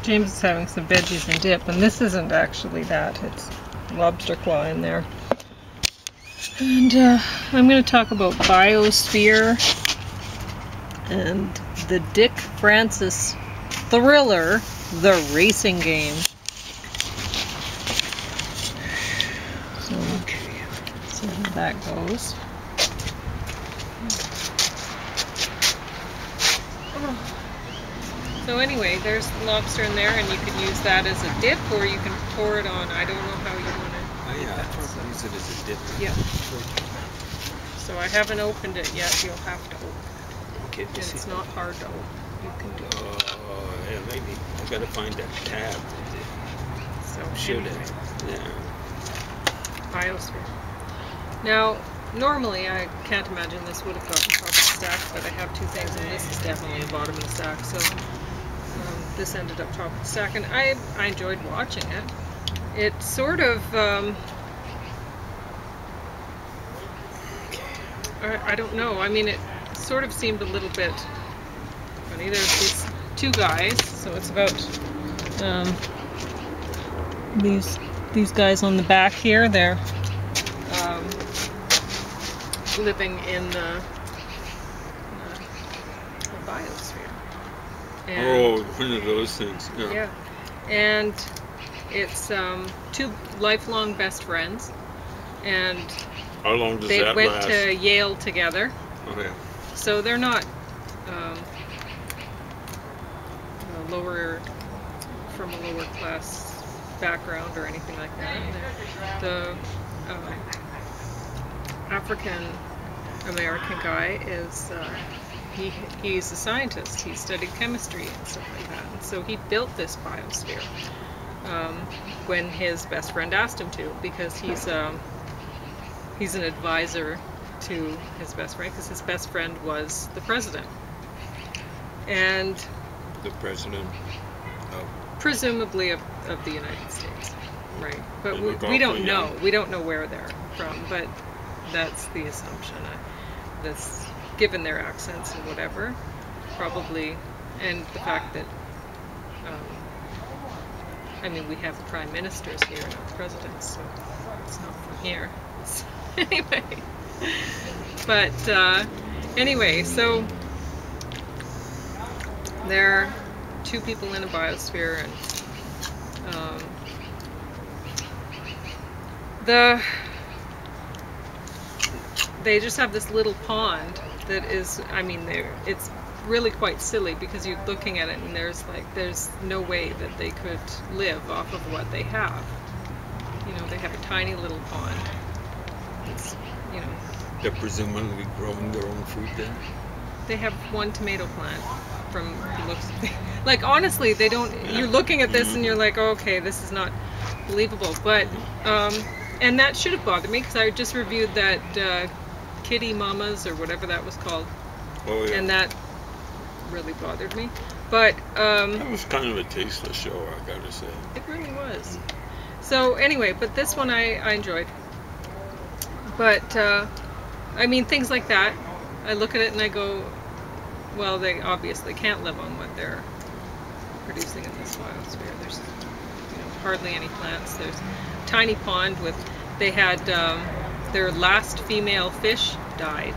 James is having some veggies and dip, and this isn't actually that. It's lobster claw in there. And I'm going to talk about Biosphere and the Dick Francis thriller, The Racing Game. So how that goes. So anyway, there's lobster in there, and you can use that as a dip, or you can pour it on. I don't know how you want to. Oh yeah, I probably use it as a dip. Yeah. So I haven't opened it yet. You'll have to open it. Okay. And it's not hard to open. You can do it. Oh yeah, maybe I gotta find that tab. So Should anyway. it? Yeah. Biosphere. Now, normally I can't imagine this would have gotten top of the stack, but I have two things, and this is definitely the bottom of the stack. So this ended up top of the stack, and I enjoyed watching it. It sort of I don't know. I mean, it sort of seemed a little bit funny. There's these two guys, so it's about these guys on the back here. They're living in the biosphere. And, oh, one of those things. Yeah. Yeah, and it's two lifelong best friends, and how long does they that went last? to Yale together. Oh yeah. So they're not from a lower class background or anything like that. The African American guy is he's a scientist. He studied chemistry and stuff like that. And so he built this biosphere when his best friend asked him to, because he's an advisor to his best friend, because his best friend was the president. And the president of presumably of the United States, right? But we don't know. We don't know where they're from, but that's the assumption. That's given their accents and whatever, probably, and the fact that I mean, we have prime ministers here, not presidents, so it's not from here. Anyway, but anyway, so there are two people in a biosphere, and they just have this little pond that is, I mean, it's really quite silly, because you're looking at it and there's no way that they could live off of what they have. You know, they have a tiny little pond. It's, you know, they're presumably growing their own food then? They have one tomato plant from the looks of things. Like, honestly, they don't, you're looking at this and you're like, oh, okay, this is not believable. But and that should have bothered me, because I just reviewed that Kitty Mamas or whatever that was called. Oh yeah. And that really bothered me. But that was kind of a tasteless show, I gotta say. It really was. So anyway, but this one I enjoyed. But I mean, things like that, I look at it and I go, well, they obviously can't live on what they're producing in this biosphere. There's, you know, hardly any plants. There's a tiny pond with, they had their last female fish died,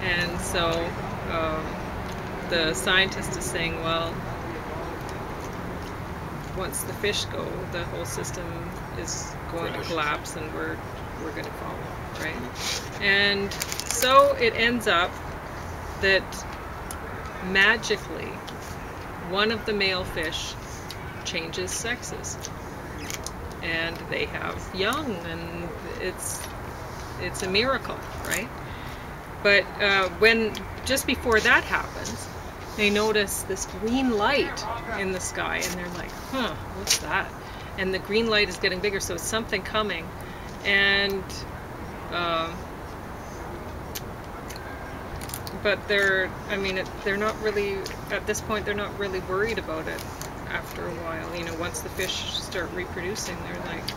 and so the scientist is saying, well, once the fish go, the whole system is going to collapse, and we're going to follow, right? And so it ends up that magically one of the male fish changes sexes, and they have young, and it's a miracle, right? But when just before that happens, they notice this green light in the sky, and they're like, huh, what's that? And the green light is getting bigger, so it's something coming. And but they're not really, at this point, they're not really worried about it after a while. You know, once the fish start reproducing, they're like,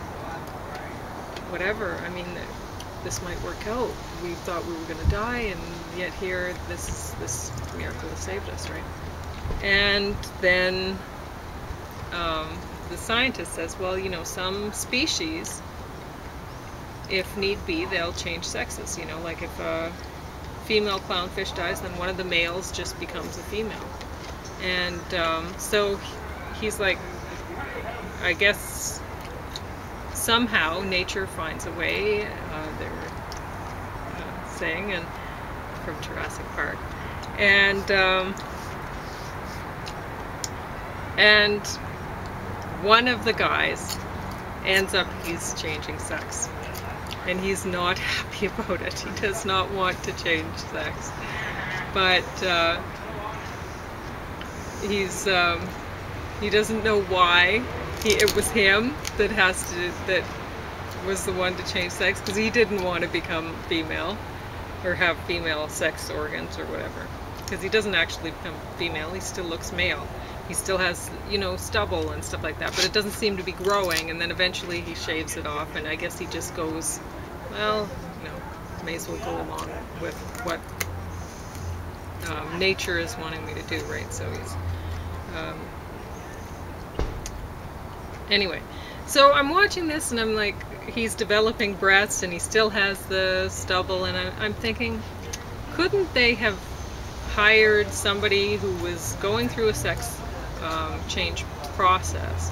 whatever, I mean, this might work out. We thought we were going to die, and yet here, this miracle has saved us, right? And then the scientist says, well, you know, some species, if need be, they'll change sexes. You know, like if a female clownfish dies, then one of the males just becomes a female. And so he's like, I guess somehow nature finds a way, they're saying, and from Jurassic Park. And one of the guys ends up, he's changing sex. And he's not happy about it. He does not want to change sex. But he doesn't know why. It was him that was the one to change sex, because he didn't want to become female or have female sex organs or whatever. Because he doesn't actually become female, he still looks male. He still has, you know, stubble and stuff like that, but it doesn't seem to be growing, and then eventually he shaves it off, and I guess he just goes, well, you know, may as well go along with what nature is wanting me to do, right? So he's, anyway, so I'm watching this and I'm like, he's developing breasts and he still has the stubble, and I'm thinking, couldn't they have hired somebody who was going through a sex change process,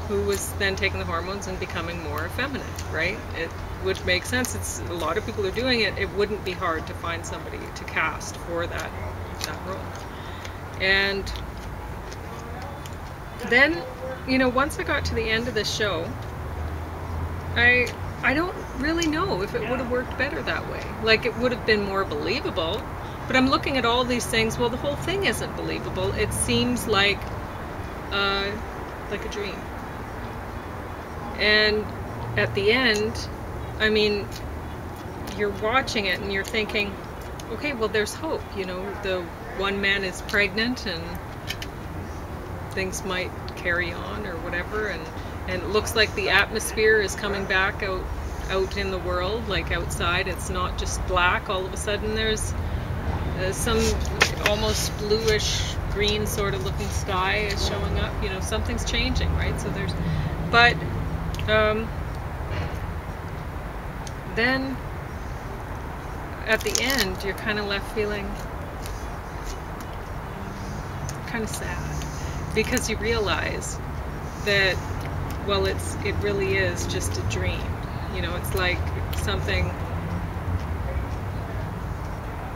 who was then taking the hormones and becoming more effeminate, right? It would make sense. It's, a lot of people are doing it. It wouldn't be hard to find somebody to cast for that role. And then, you know, once I got to the end of the show, I don't really know if it would have worked better that way. Like, it would have been more believable, but I'm looking at all these things, well, the whole thing isn't believable. It seems like a dream. And at the end, I mean, you're watching it and you're thinking, okay, well, there's hope. You know, the one man is pregnant and things might carry on or whatever, and it looks like the atmosphere is coming back out in the world, like outside. It's not just black. All of a sudden there's some almost bluish green sort of looking sky is showing up. You know, something's changing, right? So there's, but then at the end you're kind of left feeling kind of sad, because you realize that, well, it really is just a dream. You know, it's like something,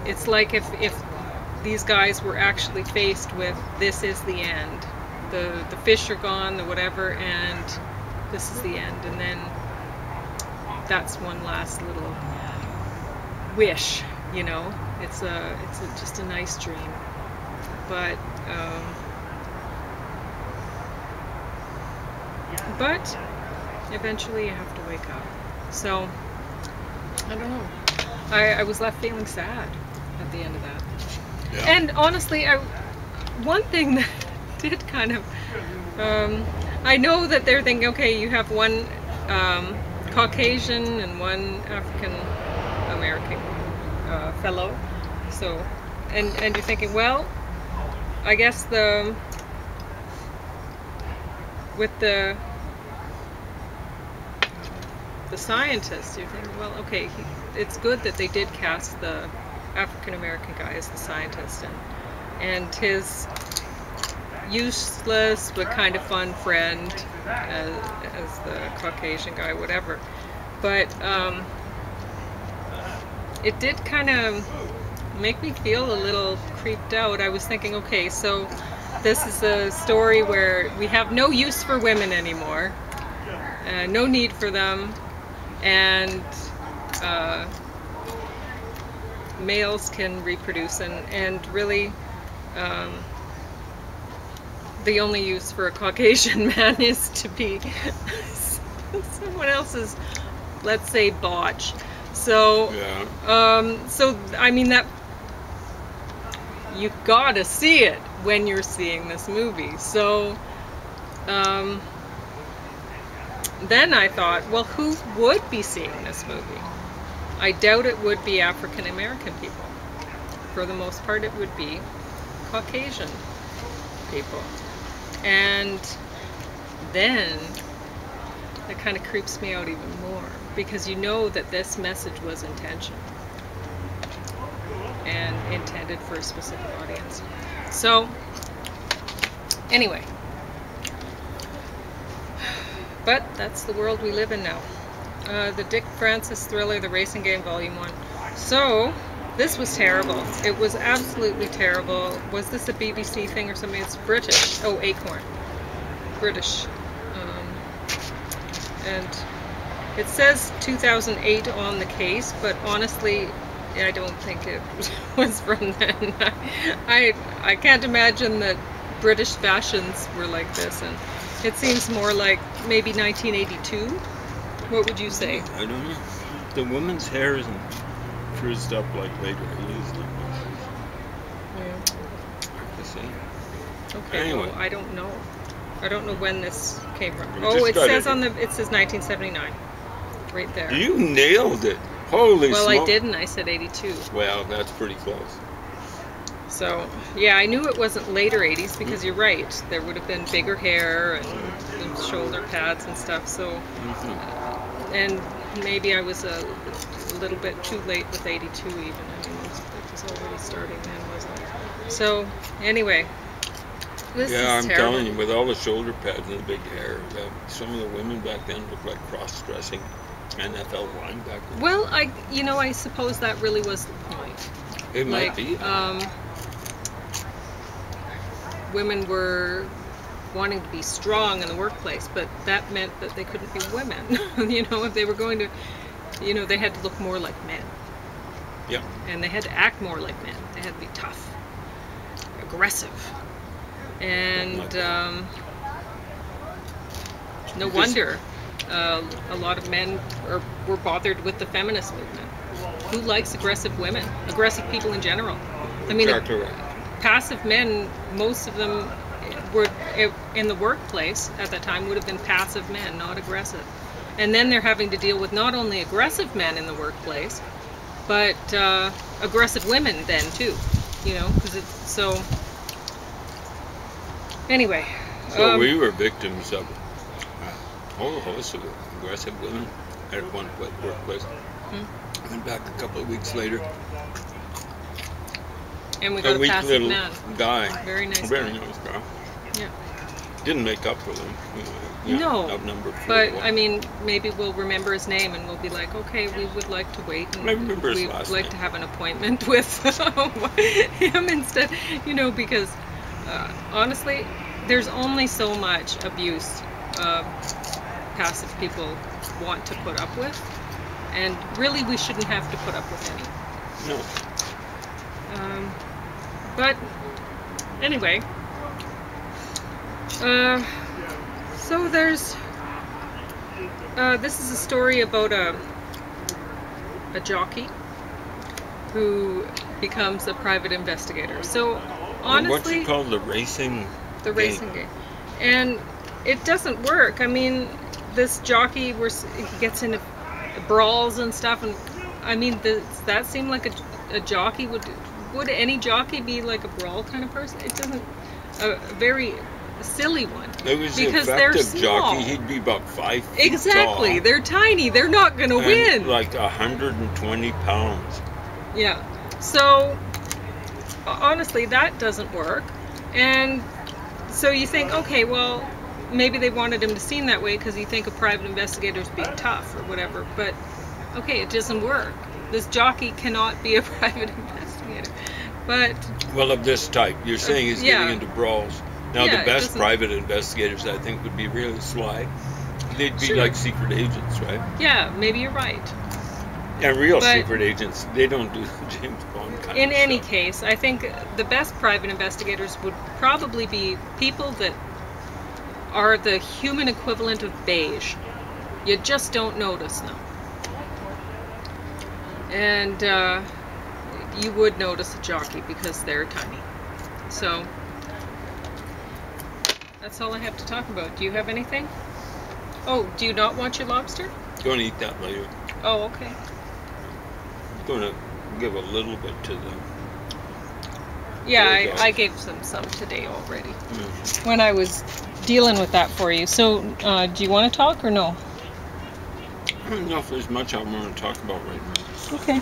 it's like if these guys were actually faced with, this is the end, the fish are gone, the whatever, and this is the end, and then that's one last little wish, you know. It's just a nice dream, but eventually you have to wake up. So I don't know, I was left feeling sad at the end of that. Yeah. And honestly, one thing that did kind of, I know that they're thinking, okay, you have one Caucasian and one African American fellow, so, and you're thinking, well, I guess with the scientist, you're thinking, well, okay, it's good that they did cast the African American guy as the scientist, and his useless but kind of fun friend as the Caucasian guy, whatever. But it did kind of make me feel a little creeped out. I was thinking, okay, so this is a story where we have no use for women anymore, no need for them, and males can reproduce, and really the only use for a Caucasian man is to be someone else's, let's say, botch. So yeah. So I mean, that you gotta see it when you're seeing this movie. So then I thought, well, who would be seeing this movie? I doubt it would be African American people. For the most part, it would be Caucasian people. And then it kind of creeps me out even more, because you know that this message was intentional and intended for a specific audience. So anyway, but that's the world we live in now. The Dick Francis thriller, The Racing Game, Volume 1. So this was terrible. It was absolutely terrible. Was this a BBC thing or something? It's British. Oh, Acorn. British. And it says 2008 on the case, but honestly, I don't think it was from then. I can't imagine that British fashions were like this, and it seems more like maybe 1982. What would you say? I don't know. The woman's hair isn't frizzed up like later 80s. Yeah. Hard to say. Okay. Anyway. Well, I don't know. I don't know when this came from. You Oh, it just says got on it says 1979, right there. You nailed it. Holy Well, smoke. I didn't. I said 82. Well, that's pretty close. So, yeah, I knew it wasn't later 80s because you're right. There would have been bigger hair and shoulder pads and stuff. So, and maybe I was a little bit too late with 82 even. I mean, it was already starting then, wasn't it? So, anyway, this Yeah, is I'm terrible. telling you, with all the shoulder pads and the big hair, some of the women back then looked like cross-dressing NFL linebackers. Well, I suppose that really was the point. It might be. Women were wanting to be strong in the workplace, but that meant that they couldn't be women. If they were going to, they had to look more like men. Yeah. And they had to act more like men. They had to be tough, aggressive. And no wonder a lot of men were bothered with the feminist movement. Who likes aggressive women? Aggressive people in general. I mean, Exactly right. Passive men, most of them were in the workplace at that time would have been passive men, not aggressive. And then they're having to deal with not only aggressive men in the workplace, but aggressive women then too. Because it's so. Anyway. So we were victims of a whole host of aggressive women at one workplace. I went back a couple of weeks later. And we got a weak passive little man. guy. Very nice Very guy. nice guy. Yeah. Didn't make up for them. No, Outnumbered. but I mean, maybe we'll remember his name and we'll be like, okay, we would like to wait, and I remember his we'd last like name. to have an appointment with him instead, because honestly, there's only so much abuse passive people want to put up with, and really we shouldn't have to put up with any. No. But anyway, so there's this is a story about a jockey who becomes a private investigator. So honestly, What's it called? The racing game, and it doesn't work. I mean, this jockey he gets into brawls and stuff, and I mean, that seemed like a jockey would any jockey be like a brawl kind of person? It doesn't. A very silly one. It was because the they're effective small. jockey. He'd be about 5 feet Exactly. tall. They're tiny. They're not going to win. Like 120 pounds. Yeah. So honestly, that doesn't work. And so you think, okay, well, maybe they wanted him to seem that way because you think a private investigator is being tough or whatever. But okay, it doesn't work. This jockey cannot be a private investigator. But well, of this type, you're saying he's getting into brawls. Now, Yeah, the it best doesn't- private investigators, I think, would be really sly. They'd be Sure. like secret agents, right? yeah, maybe you're right. And real But- secret agents, they don't do James Bond kind In of any stuff. case, I think the best private investigators would probably be people that are the human equivalent of beige. You just don't notice them. And you would notice a jockey because they're tiny. So that's all I have to talk about. Do you have anything? Oh, do you not want your lobster? Going to eat that later. Oh, okay. Going to give a little bit to them. Yeah, There you go. I gave some today already. Mm. When I was dealing with that for you. So, do you want to talk or no? I don't know if there's much I want to talk about right now. Okay.